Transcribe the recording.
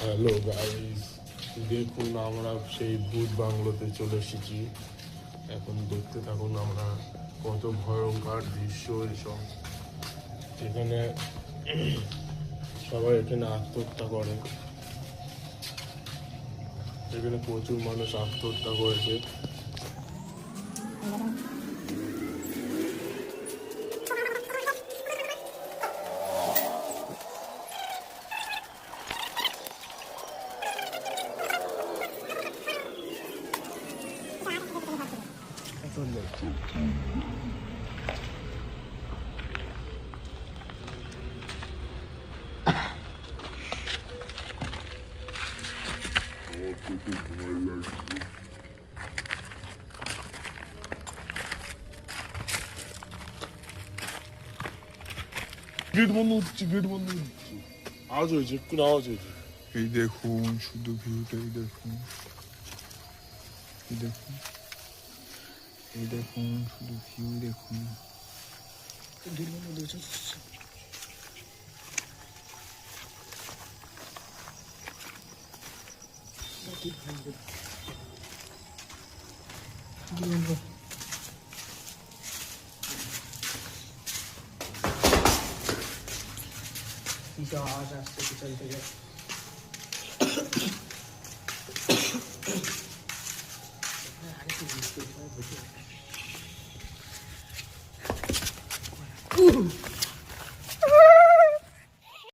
Hello guys, দেখুন আমরা সেই ভূত বাংলোতে চলে এসেছি। এখন দেখতে থাকুন আমরা কত ভয়ঙ্কর দৃশ্য এসব। এখানে সবাই এখানে আত্মহত্যা করে। এখানে প্রচুর মানুষ আত্মহত্যা করেছে। গেট বন্ধ হচ্ছে, গেট বন্ধ হচ্ছে। আওয়াজ হয়েছে, একটু আওয়াজ হয়েছে। এই দেখুন শুধু ভিউটাই দেখুন, এই দেখুন, এই দেখুন শুধু ভিউ দেখুন। গেট বন্ধ হয়েছে। কিসব আওয়াজ আসছে পিছন থেকে।